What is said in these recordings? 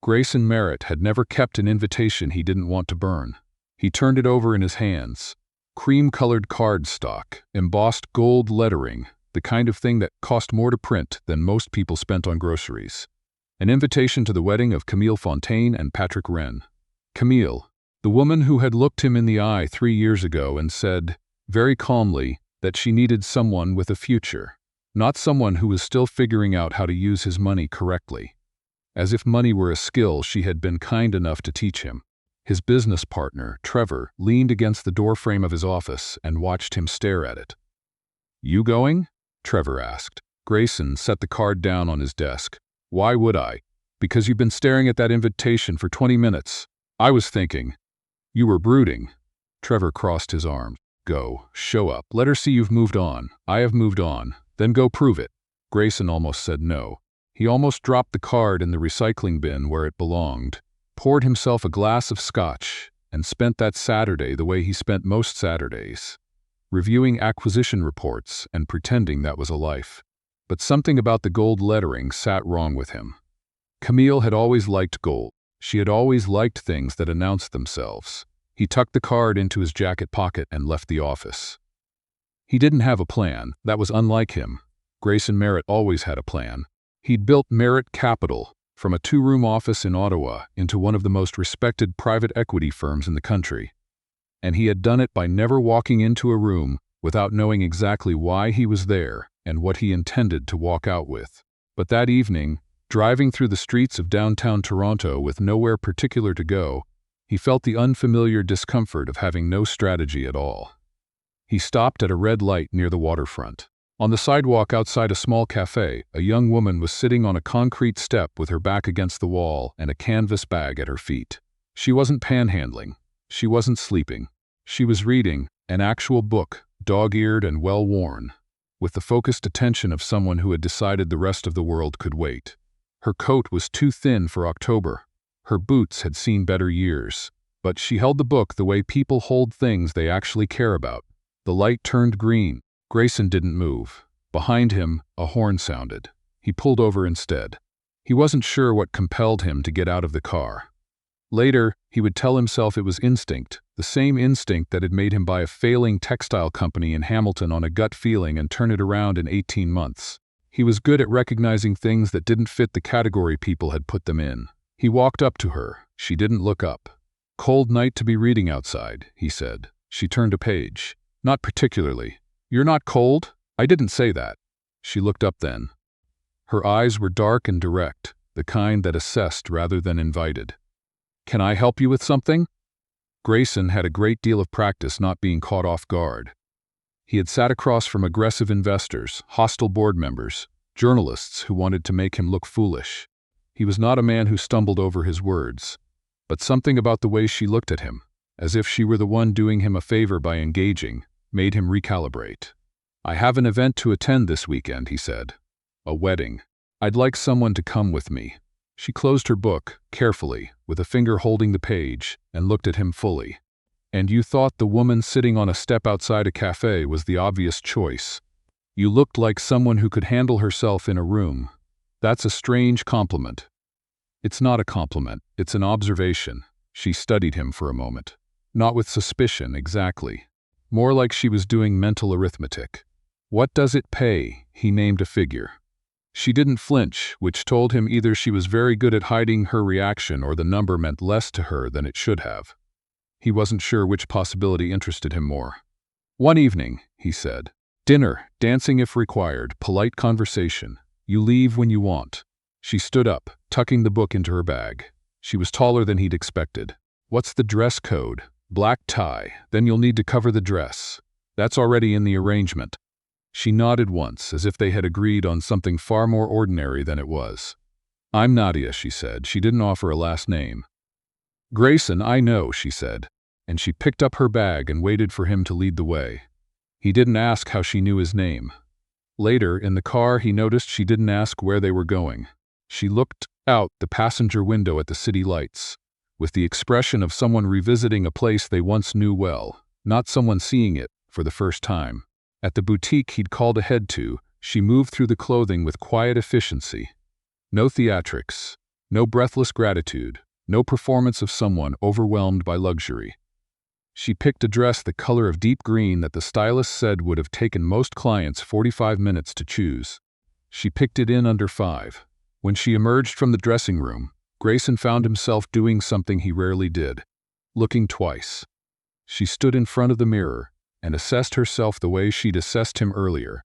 Grayson Merritt had never kept an invitation he didn't want to burn. He turned it over in his hands. Cream-colored cardstock, embossed gold lettering, the kind of thing that cost more to print than most people spent on groceries. An invitation to the wedding of Camille Fontaine and Patrick Wren. Camille, the woman who had looked him in the eye 3 years ago and said, very calmly, that she needed someone with a future, not someone who was still figuring out how to use his money correctly. As if money were a skill she had been kind enough to teach him. His business partner, Trevor, leaned against the doorframe of his office and watched him stare at it. "You going?" Trevor asked. Grayson set the card down on his desk. "Why would I? Because you've been staring at that invitation for 20 minutes. I was thinking." "You were brooding." Trevor crossed his arms. "Go, show up. Let her see you've moved on. I have moved on. Then go prove it." Grayson almost said no. He almost dropped the card in the recycling bin where it belonged, poured himself a glass of scotch, and spent that Saturday the way he spent most Saturdays, reviewing acquisition reports and pretending that was a life. But something about the gold lettering sat wrong with him. Camille had always liked gold. She had always liked things that announced themselves. He tucked the card into his jacket pocket and left the office. He didn't have a plan. That was unlike him. Grayson Merritt always had a plan. He'd built Merritt Capital from a 2-room office in Ottawa into one of the most respected private equity firms in the country. And he had done it by never walking into a room without knowing exactly why he was there and what he intended to walk out with. But that evening, driving through the streets of downtown Toronto with nowhere particular to go, he felt the unfamiliar discomfort of having no strategy at all. He stopped at a red light near the waterfront. On the sidewalk outside a small cafe, a young woman was sitting on a concrete step with her back against the wall and a canvas bag at her feet. She wasn't panhandling. She wasn't sleeping. She was reading an actual book, dog-eared and well-worn, with the focused attention of someone who had decided the rest of the world could wait. Her coat was too thin for October. Her boots had seen better years. But she held the book the way people hold things they actually care about. The light turned green. Grayson didn't move. Behind him, a horn sounded. He pulled over instead. He wasn't sure what compelled him to get out of the car. Later, he would tell himself it was instinct, the same instinct that had made him buy a failing textile company in Hamilton on a gut feeling and turn it around in 18 months. He was good at recognizing things that didn't fit the category people had put them in. He walked up to her. She didn't look up. "Cold night to be reading outside," he said. She turned a page. "Not particularly." "You're not cold?" "I didn't say that." She looked up then. Her eyes were dark and direct, the kind that assessed rather than invited. "Can I help you with something?" Grayson had a great deal of practice not being caught off guard. He had sat across from aggressive investors, hostile board members, journalists who wanted to make him look foolish. He was not a man who stumbled over his words, but something about the way she looked at him, as if she were the one doing him a favor by engaging, made him recalibrate. "I have an event to attend this weekend," he said. "A wedding. I'd like someone to come with me." She closed her book, carefully, with a finger holding the page, and looked at him fully. "And you thought the woman sitting on a step outside a cafe was the obvious choice. You looked like someone who could handle herself in a room. That's a strange compliment." "It's not a compliment, it's an observation." She studied him for a moment. Not with suspicion, exactly. More like she was doing mental arithmetic. "What does it pay?" He named a figure. She didn't flinch, which told him either she was very good at hiding her reaction or the number meant less to her than it should have. He wasn't sure which possibility interested him more. "1 evening," he said. "Dinner, dancing if required, polite conversation. You leave when you want." She stood up, tucking the book into her bag. She was taller than he'd expected. "What's the dress code?" "Black tie, then you'll need to cover the dress. That's already in the arrangement." She nodded once, as if they had agreed on something far more ordinary than it was. "I'm Nadia," she said. She didn't offer a last name. "Grayson, I know," she said, and she picked up her bag and waited for him to lead the way. He didn't ask how she knew his name. Later, in the car, he noticed she didn't ask where they were going. She looked out the passenger window at the city lights, with the expression of someone revisiting a place they once knew well, not someone seeing it for the first time. At the boutique he'd called ahead to, she moved through the clothing with quiet efficiency. No theatrics, No breathless gratitude, no performance of someone overwhelmed by luxury. She picked a dress the color of deep green that the stylist said would have taken most clients 45 minutes to choose. She picked it in under 5. When she emerged from the dressing room, Grayson found himself doing something he rarely did, looking twice. She stood in front of the mirror and assessed herself the way she'd assessed him earlier,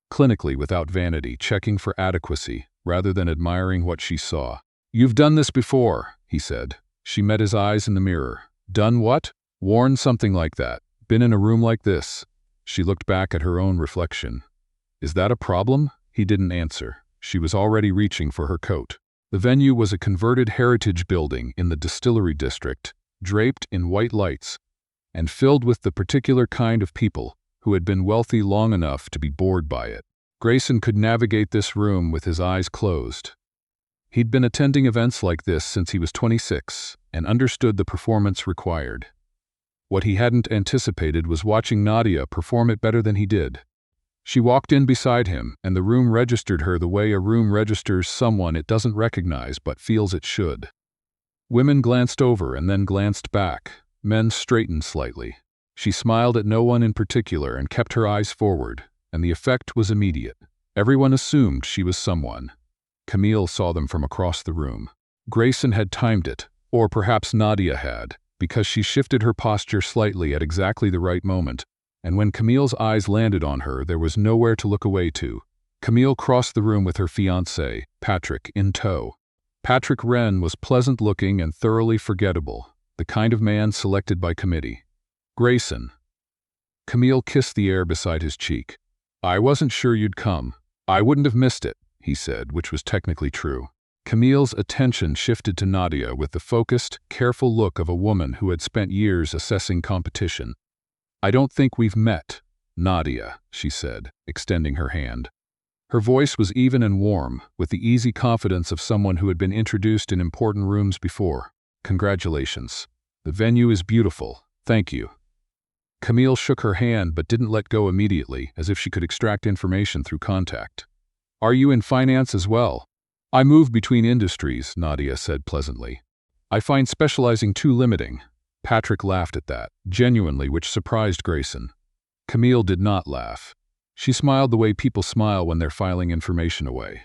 clinically without vanity, checking for adequacy rather than admiring what she saw. "You've done this before," he said. She met his eyes in the mirror. "Done what?" "Worn something like that. Been in a room like this." She looked back at her own reflection. "Is that a problem?" He didn't answer. She was already reaching for her coat. The venue was a converted heritage building in the distillery district, draped in white lights, and filled with the particular kind of people who had been wealthy long enough to be bored by it. Grayson could navigate this room with his eyes closed. He'd been attending events like this since he was 26 and understood the performance required. What he hadn't anticipated was watching Nadia perform it better than he did. She walked in beside him, and the room registered her the way a room registers someone it doesn't recognize but feels it should. Women glanced over and then glanced back. Men straightened slightly. She smiled at no one in particular and kept her eyes forward, and the effect was immediate. Everyone assumed she was someone. Camille saw them from across the room. Grayson had timed it, or perhaps Nadia had, because she shifted her posture slightly at exactly the right moment, and when Camille's eyes landed on her, there was nowhere to look away to. Camille crossed the room with her fiancé, Patrick, in tow. Patrick Wren was pleasant-looking and thoroughly forgettable, the kind of man selected by committee. "Grayson." Camille kissed the air beside his cheek. "I wasn't sure you'd come. I wouldn't have missed it," he said, which was technically true. Camille's attention shifted to Nadia with the focused, careful look of a woman who had spent years assessing competition. "I don't think we've met, Nadia," she said, extending her hand. Her voice was even and warm, with the easy confidence of someone who had been introduced in important rooms before. "Congratulations. The venue is beautiful. Thank you." Camille shook her hand but didn't let go immediately, as if she could extract information through contact. "Are you in finance as well?" "I move between industries," Nadia said pleasantly. "I find specializing too limiting." Patrick laughed at that, genuinely, which surprised Grayson. Camille did not laugh. She smiled the way people smile when they're filing information away.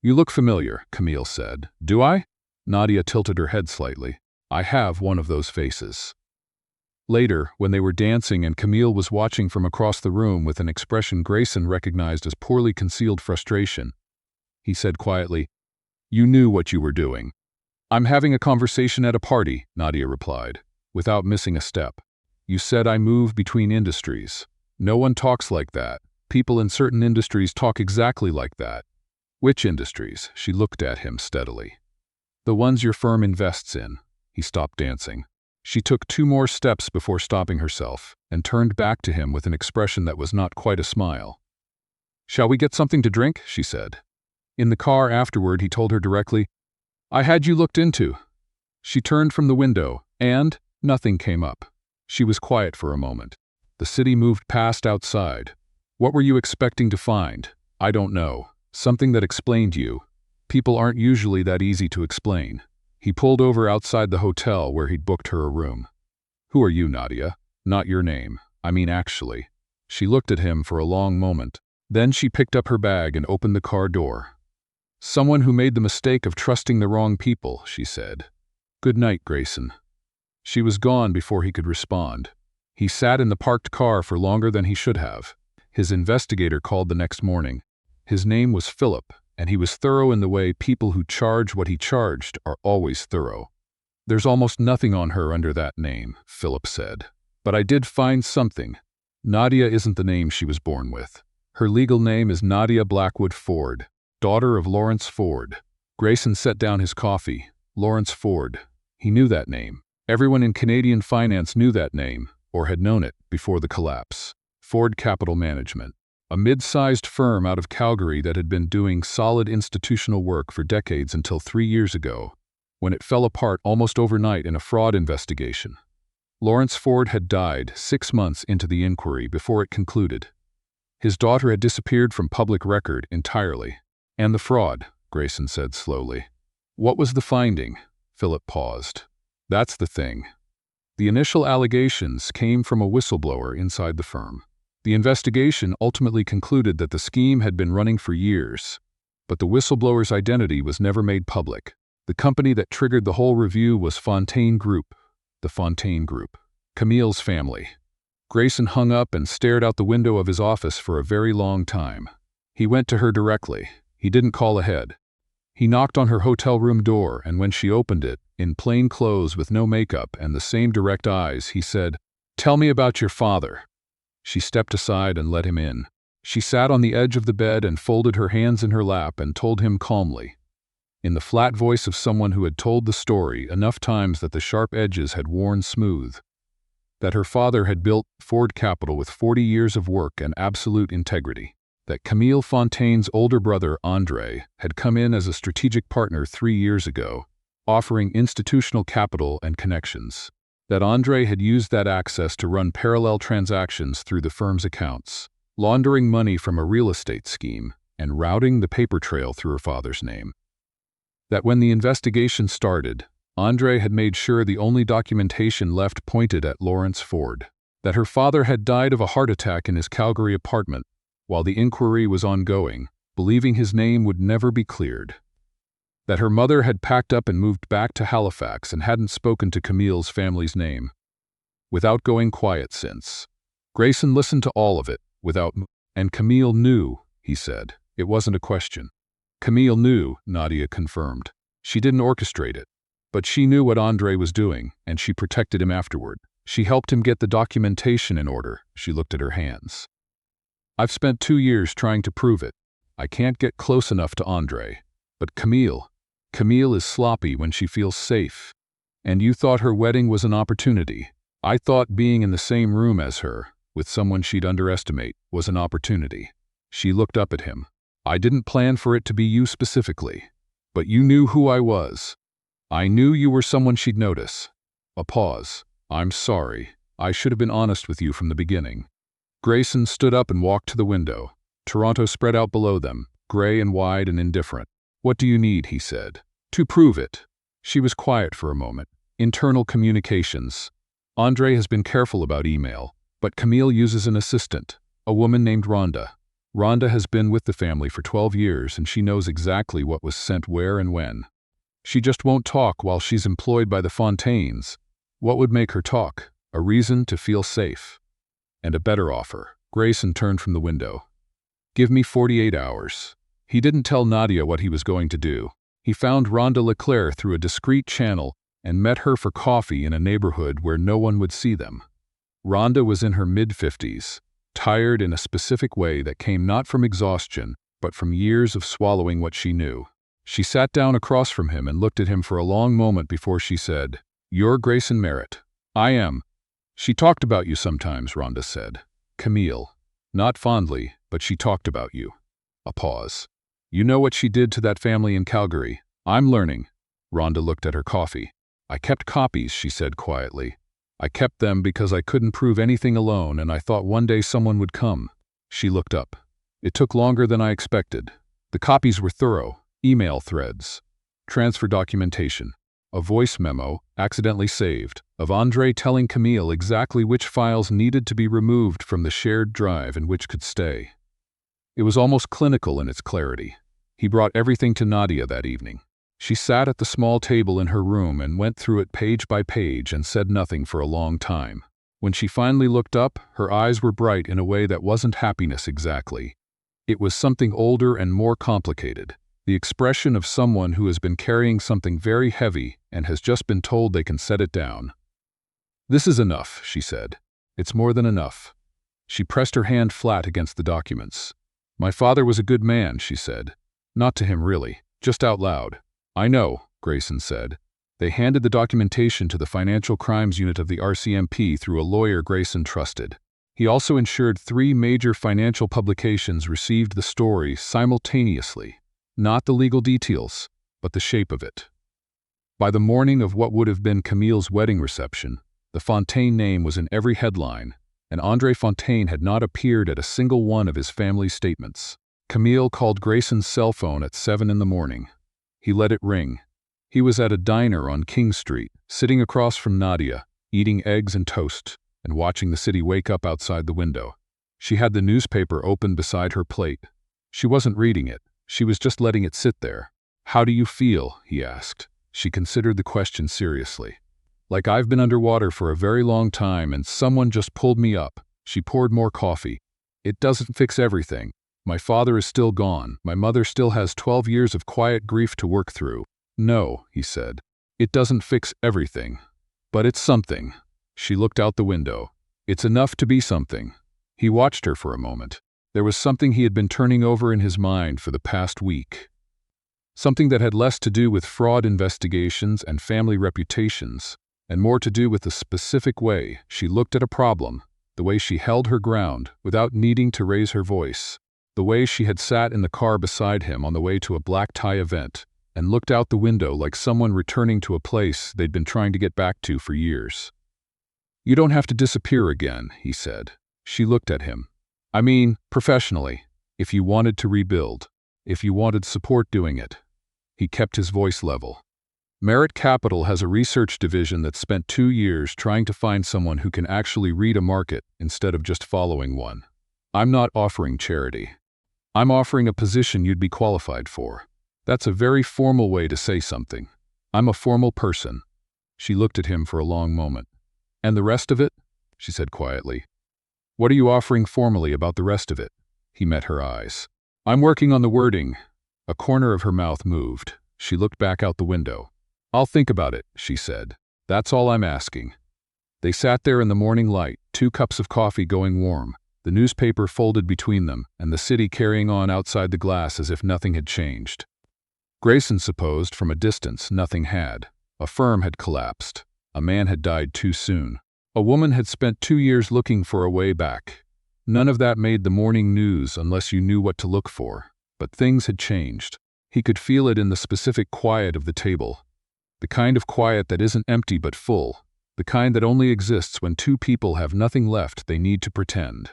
"You look familiar," Camille said. "Do I?" Nadia tilted her head slightly. "I have one of those faces." Later, when they were dancing and Camille was watching from across the room with an expression Grayson recognized as poorly concealed frustration, he said quietly, "You knew what you were doing." "I'm having a conversation at a party," Nadia replied, without missing a step. "You said I move between industries. No one talks like that. People in certain industries talk exactly like that." "Which industries?" She looked at him steadily. "The ones your firm invests in." He stopped dancing. She took 2 more steps before stopping herself, and turned back to him with an expression that was not quite a smile. "Shall we get something to drink?" she said. In the car afterward, he told her directly, "I had you looked into." She turned from the window, and nothing came up. She was quiet for a moment. The city moved past outside. "What were you expecting to find?" "I don't know. Something that explained you. People aren't usually that easy to explain." He pulled over outside the hotel where he'd booked her a room. "Who are you, Nadia?" "Not your name. I mean actually." She looked at him for a long moment. Then she picked up her bag and opened the car door. "Someone who made the mistake of trusting the wrong people," she said. "Good night, Grayson." She was gone before he could respond. He sat in the parked car for longer than he should have. His investigator called the next morning. His name was Philip, and he was thorough in the way people who charge what he charged are always thorough. "There's almost nothing on her under that name," Philip said. "But I did find something. Nadia isn't the name she was born with. Her legal name is Nadia Blackwood Ford, daughter of Lawrence Ford." Grayson set down his coffee. Lawrence Ford. He knew that name. Everyone in Canadian finance knew that name, or had known it, before the collapse. Ford Capital Management. A mid-sized firm out of Calgary that had been doing solid institutional work for decades until 3 years ago, when it fell apart almost overnight in a fraud investigation. Lawrence Ford had died 6 months into the inquiry before it concluded. His daughter had disappeared from public record entirely. "And the fraud," Grayson said slowly. What was the finding? Philip paused. That's the thing. The initial allegations came from a whistleblower inside the firm. The investigation ultimately concluded that the scheme had been running for years, but the whistleblower's identity was never made public. The company that triggered the whole review was Fontaine Group. The Fontaine Group. Camille's family. Grayson hung up and stared out the window of his office for a very long time. He went to her directly. He didn't call ahead. He knocked on her hotel room door, and when she opened it, in plain clothes with no makeup and the same direct eyes, he said, "Tell me about your father." She stepped aside and let him in. She sat on the edge of the bed and folded her hands in her lap and told him calmly, in the flat voice of someone who had told the story enough times that the sharp edges had worn smooth, that her father had built Ford Capital with 40 years of work and absolute integrity, that Camille Fontaine's older brother, Andre, had come in as a strategic partner 3 years ago, offering institutional capital and connections, that Andre had used that access to run parallel transactions through the firm's accounts, laundering money from a real estate scheme and routing the paper trail through her father's name. That when the investigation started, Andre had made sure the only documentation left pointed at Lawrence Ford, that her father had died of a heart attack in his Calgary apartment while the inquiry was ongoing, believing his name would never be cleared, that her mother had packed up and moved back to Halifax and hadn't spoken to Camille's family's name, without going quiet since. Grayson listened to all of it, and Camille knew, he said. It wasn't a question. Camille knew, Nadia confirmed. She didn't orchestrate it, but she knew what Andre was doing, and she protected him afterward. She helped him get the documentation in order. She looked at her hands. I've spent 2 years trying to prove it. I can't get close enough to Andre. But Camille is sloppy when she feels safe. And you thought her wedding was an opportunity. I thought being in the same room as her, with someone she'd underestimate, was an opportunity. She looked up at him. I didn't plan for it to be you specifically. But you knew who I was. I knew you were someone she'd notice. A pause. I'm sorry. I should have been honest with you from the beginning. Grayson stood up and walked to the window. Toronto spread out below them, gray and wide and indifferent. What do you need, he said. To prove it. She was quiet for a moment. Internal communications. Andre has been careful about email, but Camille uses an assistant, a woman named Rhonda. Rhonda has been with the family for 12 years and she knows exactly what was sent where and when. She just won't talk while she's employed by the Fontaines. What would make her talk? A reason to feel safe. And a better offer. Grayson turned from the window. Give me 48 hours. He didn't tell Nadia what he was going to do. He found Rhonda Leclerc through a discreet channel and met her for coffee in a neighborhood where no one would see them. Rhonda was in her mid-50s, tired in a specific way that came not from exhaustion, but from years of swallowing what she knew. She sat down across from him and looked at him for a long moment before she said, "You're Grayson Merritt." "I am." "She talked about you sometimes," Rhonda said. "Camille. Not fondly, but she talked about you." A pause. "You know what she did to that family in Calgary?" "I'm learning." Rhonda looked at her coffee. "I kept copies," she said quietly. "I kept them because I couldn't prove anything alone and I thought one day someone would come." She looked up. "It took longer than I expected. The copies were thorough. Email threads. Transfer documentation. A voice memo, accidentally saved, of Andre telling Camille exactly which files needed to be removed from the shared drive and which could stay. It was almost clinical in its clarity. He brought everything to Nadia that evening. She sat at the small table in her room and went through it page by page and said nothing for a long time. When she finally looked up, her eyes were bright in a way that wasn't happiness exactly. It was something older and more complicated. The expression of someone who has been carrying something very heavy and has just been told they can set it down. "This is enough," she said. "It's more than enough." She pressed her hand flat against the documents. "My father was a good man," she said. Not to him really, just out loud. "I know," Grayson said. They handed the documentation to the Financial Crimes Unit of the RCMP through a lawyer Grayson trusted. He also ensured 3 major financial publications received the story simultaneously. Not the legal details, but the shape of it. By the morning of what would have been Camille's wedding reception, the Fontaine name was in every headline, and Andre Fontaine had not appeared at a single one of his family's statements. Camille called Grayson's cell phone at 7 in the morning. He let it ring. He was at a diner on King Street, sitting across from Nadia, eating eggs and toast, and watching the city wake up outside the window. She had the newspaper open beside her plate. She wasn't reading it. She was just letting it sit there. "How do you feel?" he asked. She considered the question seriously. "Like I've been underwater for a very long time and someone just pulled me up." She poured more coffee. "It doesn't fix everything. My father is still gone. My mother still has 12 years of quiet grief to work through." "No," he said. "It doesn't fix everything. But it's something." She looked out the window. "It's enough to be something." He watched her for a moment. There was something he had been turning over in his mind for the past week. Something that had less to do with fraud investigations and family reputations, and more to do with the specific way she looked at a problem, the way she held her ground without needing to raise her voice, the way she had sat in the car beside him on the way to a black tie event and looked out the window like someone returning to a place they'd been trying to get back to for years. "You don't have to disappear again," he said. She looked at him. "I mean, professionally, if you wanted to rebuild, if you wanted support doing it." He kept his voice level. "Merritt Capital has a research division that spent 2 years trying to find someone who can actually read a market instead of just following one. I'm not offering charity. I'm offering a position you'd be qualified for. That's a very formal way to say something. I'm a formal person." She looked at him for a long moment. "And the rest of it?" she said quietly. "What are you offering formally about the rest of it?" He met her eyes. "I'm working on the wording." A corner of her mouth moved. She looked back out the window. "I'll think about it," she said. "That's all I'm asking." They sat there in the morning light, 2 cups of coffee going warm, the newspaper folded between them, and the city carrying on outside the glass as if nothing had changed. Grayson supposed from a distance nothing had. A firm had collapsed. A man had died too soon. A woman had spent 2 years looking for a way back. None of that made the morning news unless you knew what to look for. But things had changed. He could feel it in the specific quiet of the table. The kind of quiet that isn't empty but full. The kind that only exists when 2 people have nothing left they need to pretend.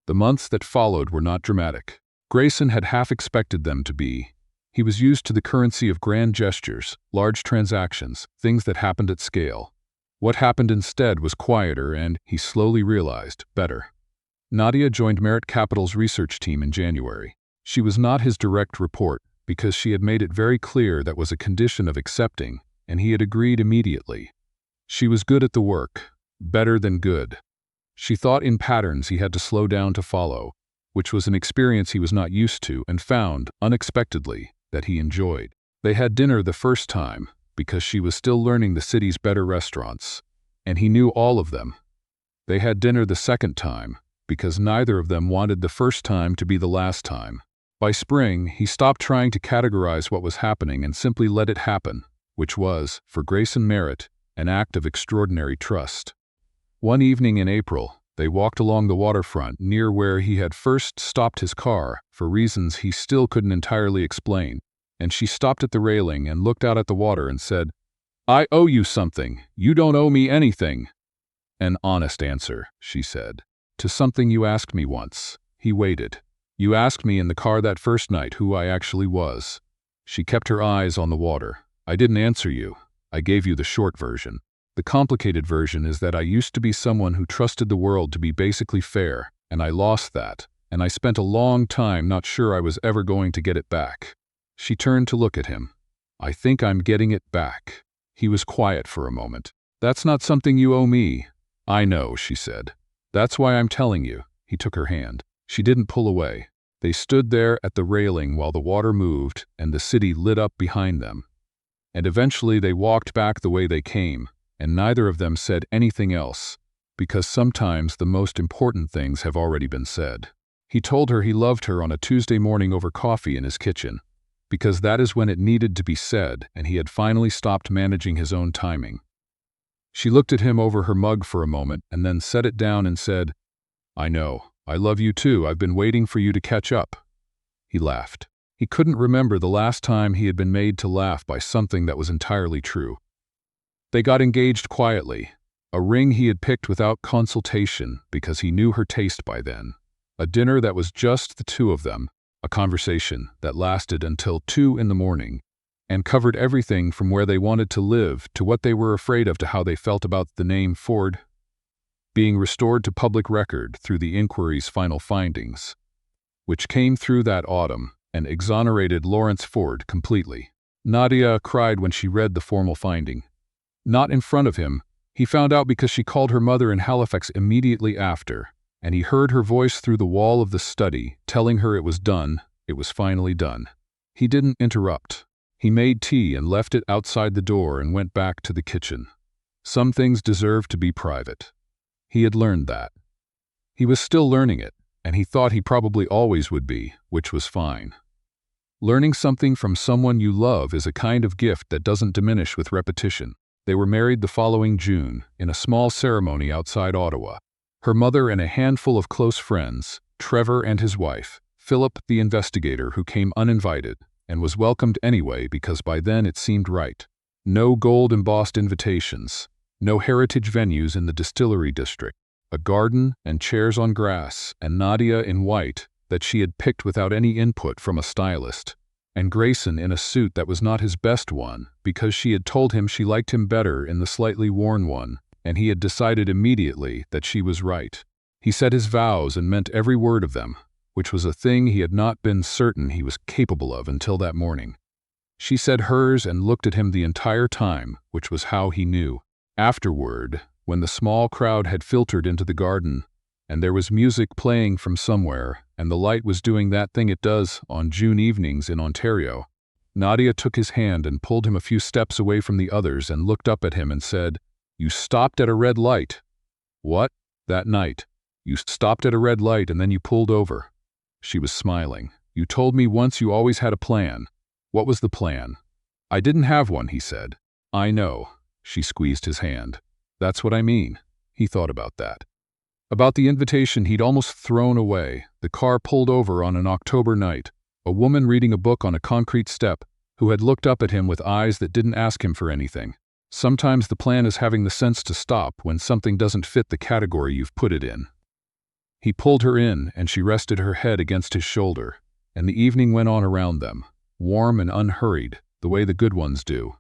The months that followed were not dramatic. Grayson had half expected them to be. He was used to the currency of grand gestures, large transactions, things that happened at scale. What happened instead was quieter and, he slowly realized, better. Nadia joined Merritt Capital's research team in January. She was not his direct report, because she had made it very clear that was a condition of accepting, and he had agreed immediately. She was good at the work, better than good. She thought in patterns he had to slow down to follow, which was an experience he was not used to and found, unexpectedly, that he enjoyed. They had dinner the first time, because she was still learning the city's better restaurants, and he knew all of them. They had dinner the second time, because neither of them wanted the first time to be the last time. By spring, he stopped trying to categorize what was happening and simply let it happen, which was, for Grayson Merritt, an act of extraordinary trust. One evening in April, they walked along the waterfront near where he had first stopped his car, for reasons he still couldn't entirely explain, and she stopped at the railing and looked out at the water and said, "I owe you something. You don't owe me anything." "An honest answer," she said, "to something you asked me once." He waited. "You asked me in the car that first night who I actually was." She kept her eyes on the water. "I didn't answer you. I gave you the short version. The complicated version is that I used to be someone who trusted the world to be basically fair, and I lost that, and I spent a long time not sure I was ever going to get it back." She turned to look at him. "I think I'm getting it back." He was quiet for a moment. "That's not something you owe me." "I know," she said. "That's why I'm telling you." He took her hand. She didn't pull away. They stood there at the railing while the water moved and the city lit up behind them. And eventually they walked back the way they came, and neither of them said anything else, because sometimes the most important things have already been said. He told her he loved her on a Tuesday morning over coffee in his kitchen, because that is when it needed to be said, and he had finally stopped managing his own timing. She looked at him over her mug for a moment and then set it down and said, "I know. I love you too. I've been waiting for you to catch up." He laughed. He couldn't remember the last time he had been made to laugh by something that was entirely true. They got engaged quietly, a ring he had picked without consultation because he knew her taste by then, a dinner that was just the 2 of them, a conversation that lasted until 2 in the morning, and covered everything from where they wanted to live to what they were afraid of to how they felt about the name Ford being restored to public record through the inquiry's final findings, which came through that autumn and exonerated Lawrence Ford completely. Nadia cried when she read the formal finding. Not in front of him. He found out because she called her mother in Halifax immediately after, and he heard her voice through the wall of the study, telling her it was done, it was finally done. He didn't interrupt. He made tea and left it outside the door and went back to the kitchen. Some things deserve to be private. He had learned that. He was still learning it, and he thought he probably always would be, which was fine. Learning something from someone you love is a kind of gift that doesn't diminish with repetition. They were married the following June, in a small ceremony outside Ottawa. Her mother and a handful of close friends, Trevor and his wife, Philip the investigator who came uninvited, and was welcomed anyway because by then it seemed right. No gold-embossed invitations, no heritage venues in the distillery district, a garden and chairs on grass, and Nadia in white that she had picked without any input from a stylist, and Grayson in a suit that was not his best one because she had told him she liked him better in the slightly worn one, and he had decided immediately that she was right. He said his vows and meant every word of them, which was a thing he had not been certain he was capable of until that morning. She said hers and looked at him the entire time, which was how he knew. Afterward, when the small crowd had filtered into the garden, and there was music playing from somewhere, and the light was doing that thing it does on June evenings in Ontario, Nadia took his hand and pulled him a few steps away from the others and looked up at him and said, "You stopped at a red light." "What?" "That night. You stopped at a red light and then you pulled over." She was smiling. "You told me once you always had a plan. What was the plan?" "I didn't have one," he said. "I know." She squeezed his hand. "That's what I mean." He thought about that. About the invitation he'd almost thrown away. The car pulled over on an October night. A woman reading a book on a concrete step, who had looked up at him with eyes that didn't ask him for anything. Sometimes the plan is having the sense to stop when something doesn't fit the category you've put it in. He pulled her in, and she rested her head against his shoulder, and the evening went on around them, warm and unhurried, the way the good ones do.